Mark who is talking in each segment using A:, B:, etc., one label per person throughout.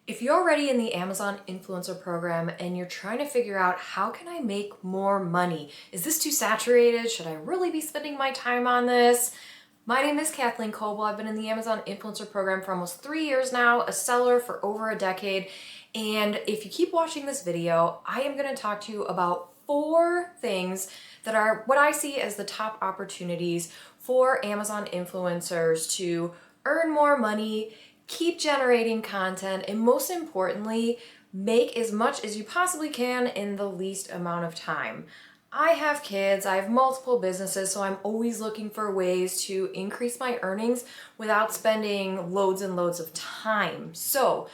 A: If you're already in the Amazon influencer program and you're trying to figure out how can I make more money? Is this too saturated? Should I really be spending my time on this? My name is Kathleen Coble. I've been in the Amazon influencer program for almost 3 years now, a seller for over a decade. And if you keep watching this video, I am going to talk to you about 4 things that are what I see as the top opportunities for Amazon influencers to earn more money, keep generating content, and most importantly, make as much as you possibly can in the least amount of time. I have kids, I have multiple businesses, so I'm always looking for ways to increase my earnings without spending loads and loads of time. So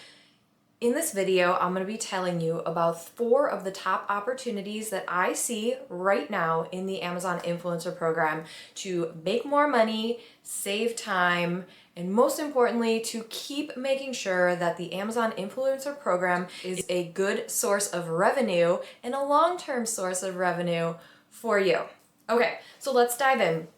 A: in this video, I'm going to be telling you about 4 of the top opportunities that I see right now in the Amazon Influencer Program to make more money, save time, and most importantly, to keep making sure that the Amazon Influencer Program is a good source of revenue and a long-term source of revenue for you. Okay, so let's dive in.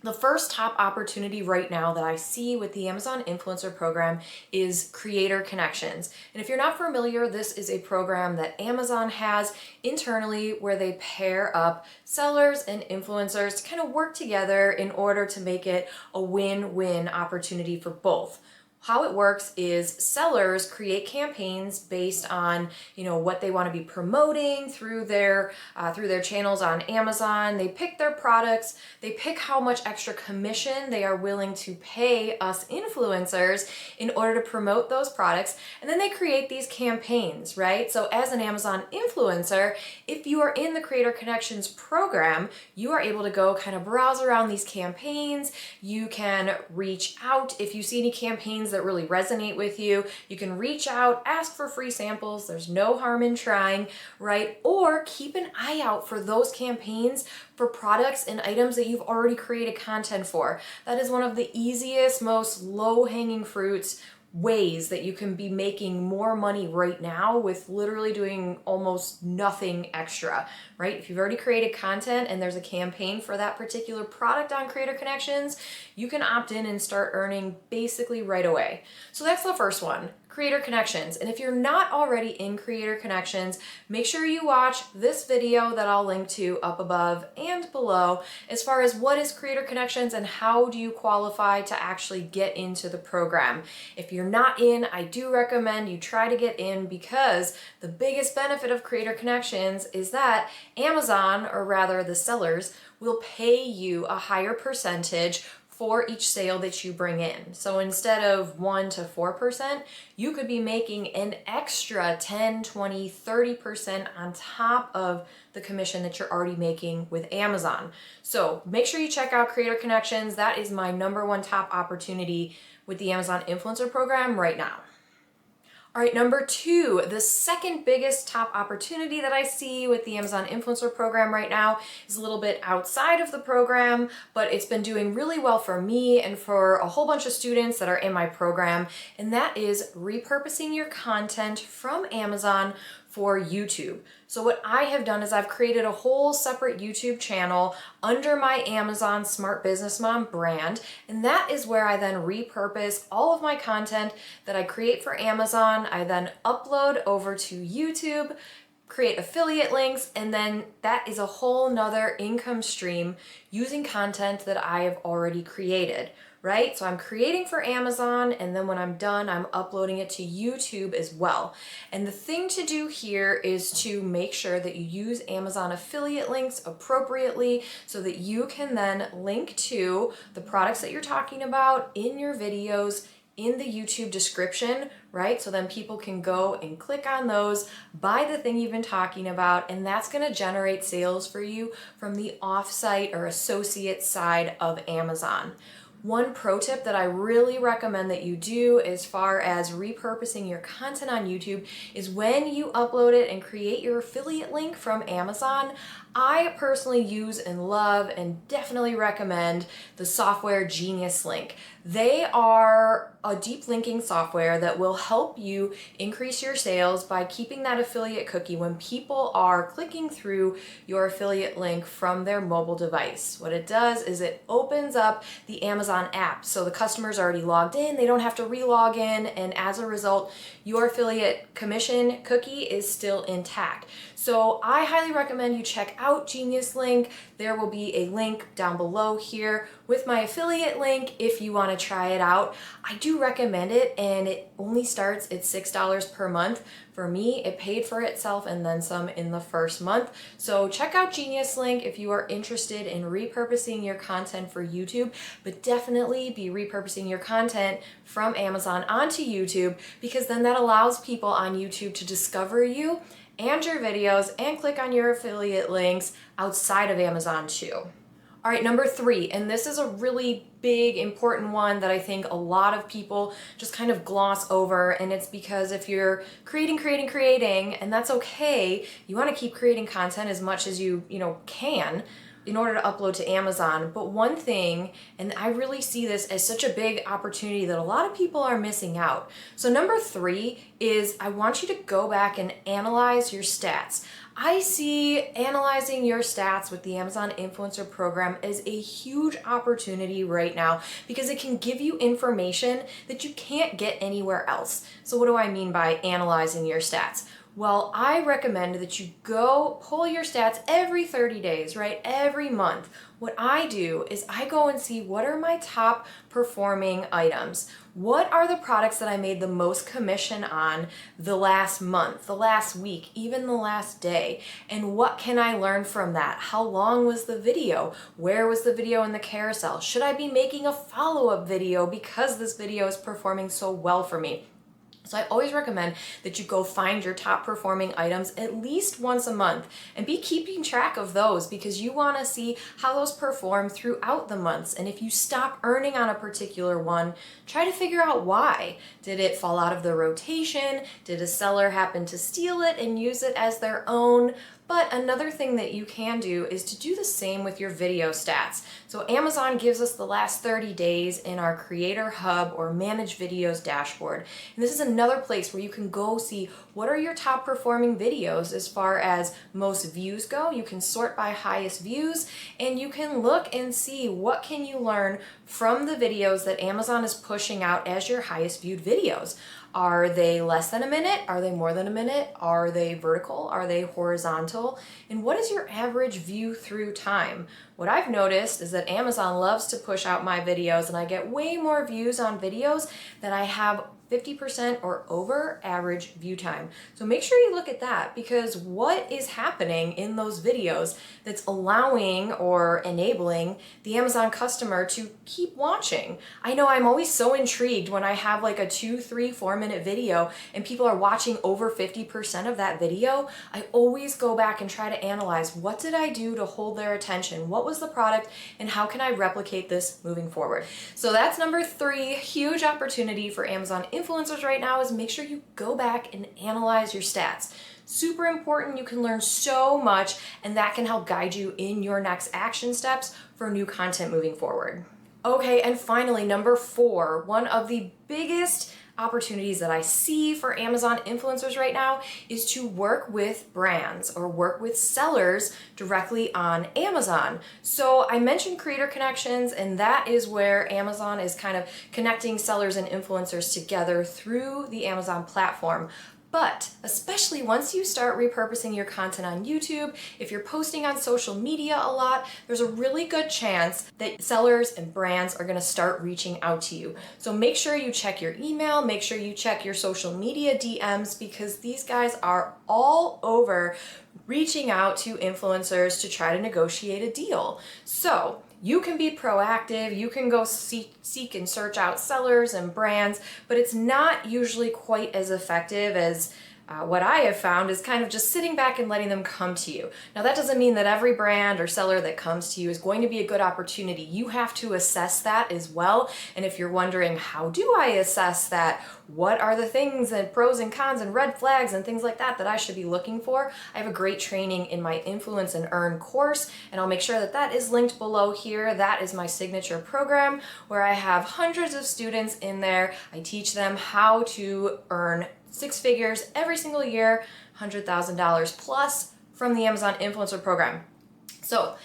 A: The first top opportunity right now that I see with the Amazon Influencer Program is Creator Connections. And if you're not familiar, this is a program that Amazon has internally where they pair up sellers and influencers to kind of work together in order to make it a win-win opportunity for both. How it works is sellers create campaigns based on, what they want to be promoting through their channels on Amazon. They pick their products, they pick how much extra commission they are willing to pay us influencers in order to promote those products, and then they create these campaigns, right? So as an Amazon influencer, if you are in the Creator Connections program, you are able to go kind of browse around these campaigns. You can reach out if you see any campaigns that really resonate with you. You can reach out, ask for free samples. There's no harm in trying, right? Or keep an eye out for those campaigns for products and items that you've already created content for. That is one of the easiest, most low-hanging fruits ways that you can be making more money right now with literally doing almost nothing extra, right? If you've already created content and there's a campaign for that particular product on Creator Connections, you can opt in and start earning basically right away. So that's the first one, Creator Connections. And if you're not already in Creator Connections, make sure you watch this video that I'll link to up above and below as far as what is Creator Connections and how do you qualify to actually get into the program. If you're not in, I do recommend you try to get in because the biggest benefit of Creator Connections is that Amazon, or rather the sellers, will pay you a higher percentage for each sale that you bring in. So instead of 1 to 4%, you could be making an extra 10, 20, 30% on top of the commission that you're already making with Amazon. So make sure you check out Creator Connections. That is my #1 top opportunity with the Amazon Influencer Program right now. All right, number 2, the second biggest top opportunity that I see with the Amazon Influencer Program right now is a little bit outside of the program, but it's been doing really well for me and for a whole bunch of students that are in my program, and that is repurposing your content from Amazon for YouTube. So what I have done is I've created a whole separate YouTube channel under my Amazon Smart Business Mom brand, and that is where I then repurpose all of my content that I create for Amazon. I then upload over to YouTube, create affiliate links, and then that is a whole nother income stream using content that I have already created, right? So I'm creating for Amazon, and then when I'm done, I'm uploading it to YouTube as well. And the thing to do here is to make sure that you use Amazon affiliate links appropriately so that you can then link to the products that you're talking about in your videos in the YouTube description, right? So then people can go and click on those, buy the thing you've been talking about, and that's gonna generate sales for you from the off-site or associate side of Amazon. One pro tip that I really recommend that you do as far as repurposing your content on YouTube is when you upload it and create your affiliate link from Amazon, I personally use and love and definitely recommend the Software Genius link. They are a deep linking software that will help you increase your sales by keeping that affiliate cookie when people are clicking through your affiliate link from their mobile device. What it does is it opens up the Amazon app. So the customer's already logged in, they don't have to re-log in, and as a result, your affiliate commission cookie is still intact. So I highly recommend you check out Genius Link. There will be a link down below here with my affiliate link if you want to try it out. I do recommend it, and it only starts at $6 per month. For me, it paid for itself and then some in the first month. So check out Genius Link if you are interested in repurposing your content for YouTube, but definitely be repurposing your content from Amazon onto YouTube, because then that allows people on YouTube to discover you and your videos and click on your affiliate links outside of Amazon too. All right, number 3, and this is a really big, important one that I think a lot of people just kind of gloss over, and it's because if you're creating, and that's okay, you want to keep creating content as much as you can in order to upload to Amazon. But one thing, and I really see this as such a big opportunity that a lot of people are missing out. So number 3 is I want you to go back and analyze your stats. I see analyzing your stats with the Amazon Influencer Program as a huge opportunity right now, because it can give you information that you can't get anywhere else. So what do I mean by analyzing your stats? Well, I recommend that you go pull your stats every 30 days, right? Every month. What I do is I go and see what are my top performing items. What are the products that I made the most commission on the last month, the last week, even the last day? And what can I learn from that? How long was the video? Where was the video in the carousel? Should I be making a follow-up video because this video is performing so well for me? So I always recommend that you go find your top performing items at least once a month and be keeping track of those, because you want to see how those perform throughout the months. And if you stop earning on a particular one, try to figure out why. Did it fall out of the rotation? Did a seller happen to steal it and use it as their own? But another thing that you can do is to do the same with your video stats. So Amazon gives us the last 30 days in our Creator Hub or Manage Videos dashboard. And this is another place where you can go see what are your top performing videos as far as most views go. You can sort by highest views, and you can look and see what can you learn from the videos that Amazon is pushing out as your highest viewed videos. Are they less than a minute? Are they more than a minute? Are they vertical? Are they horizontal? And what is your average view through time? What I've noticed is that Amazon loves to push out my videos, and I get way more views on videos that I have 50% or over average view time. So make sure you look at that, because what is happening in those videos that's allowing or enabling the Amazon customer to keep watching? I know I'm always so intrigued when I have like a 2, 3, 4 minute video and people are watching over 50% of that video. I always go back and try to analyze, what did I do to hold their attention? What was the product, and how can I replicate this moving forward? So that's number 3, huge opportunity for Amazon influencers right now, is make sure you go back and analyze your stats. Super important. You can learn so much, and that can help guide you in your next action steps for new content moving forward. Okay, and finally, number 4, one of the biggest opportunities that I see for Amazon influencers right now is to work with brands or work with sellers directly on Amazon. So I mentioned Creator Connections, and that is where Amazon is kind of connecting sellers and influencers together through the Amazon platform. But especially once you start repurposing your content on YouTube, if you're posting on social media a lot, there's a really good chance that sellers and brands are going to start reaching out to you. So make sure you check your email, make sure you check your social media DMs, because these guys are all over reaching out to influencers to try to negotiate a deal. So you can be proactive, you can go seek and search out sellers and brands, but it's not usually quite as effective as what I have found is kind of just sitting back and letting them come to you. Now, that doesn't mean that every brand or seller that comes to you is going to be a good opportunity. You have to assess that as well. And if you're wondering, how do I assess that? What are the things and pros and cons and red flags and things like that that I should be looking for? I have a great training in my Influence and Earn course, and I'll make sure that that is linked below here. That is my signature program where I have hundreds of students in there. I teach them how to earn six figures every single year, $100,000 plus from the Amazon Influencer Program. So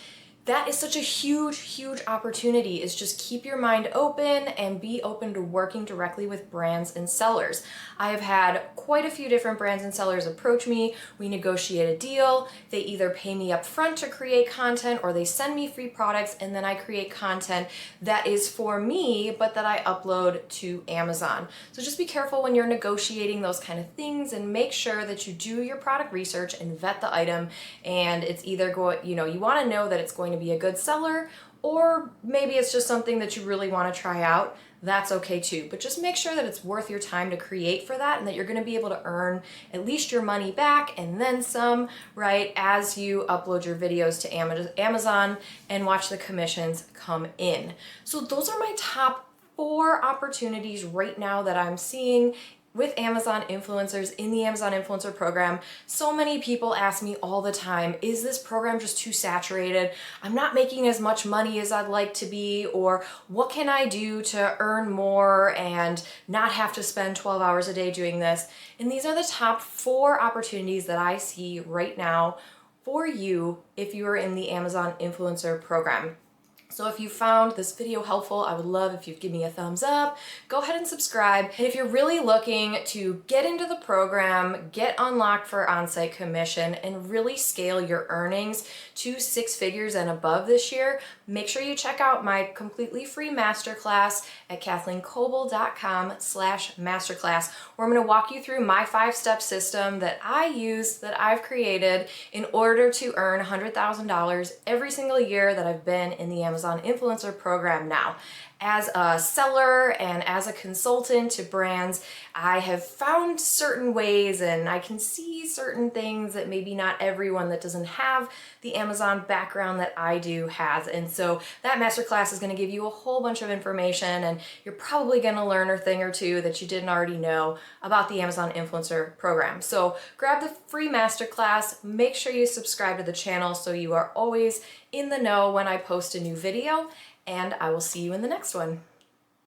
A: that is such a huge opportunity, is just keep your mind open and be open to working directly with brands and sellers. I have had quite a few different brands and sellers approach me. We negotiate a deal. They either pay me up front to create content or they send me free products, and then I create content that is for me, but that I upload to Amazon. So just be careful when you're negotiating those kind of things and make sure that you do your product research and vet the item, and it's either you want to know that it's going to be a good seller, or maybe it's just something that you really want to try out. That's okay too, but just make sure that it's worth your time to create for that and that you're going to be able to earn at least your money back and then some, right, as you upload your videos to Amazon and watch the commissions come in. So those are my top 4 opportunities right now that I'm seeing with Amazon influencers in the Amazon Influencer Program. So many people ask me all the time, is this program just too saturated? I'm not making as much money as I'd like to be, or what can I do to earn more and not have to spend 12 hours a day doing this? And these are the top 4 opportunities that I see right now for you if you are in the Amazon Influencer Program. So if you found this video helpful, I would love if you'd give me a thumbs up, go ahead and subscribe. And if you're really looking to get into the program, get unlocked for on-site commission, and really scale your earnings to 6 figures and above this year, make sure you check out my completely free masterclass at kathleenkoble.com/masterclass, where I'm going to walk you through my 5-step system that I use, that I've created in order to earn $100,000 every single year that I've been in the Amazon Influencer Program now. As a seller and as a consultant to brands, I have found certain ways and I can see certain things that maybe not everyone that doesn't have the Amazon background that I do has. And so that masterclass is going to give you a whole bunch of information, and you're probably going to learn a thing or two that you didn't already know about the Amazon Influencer Program. So grab the free masterclass, make sure you subscribe to the channel so you are always in the know when I post a new video, and I will see you in the next one.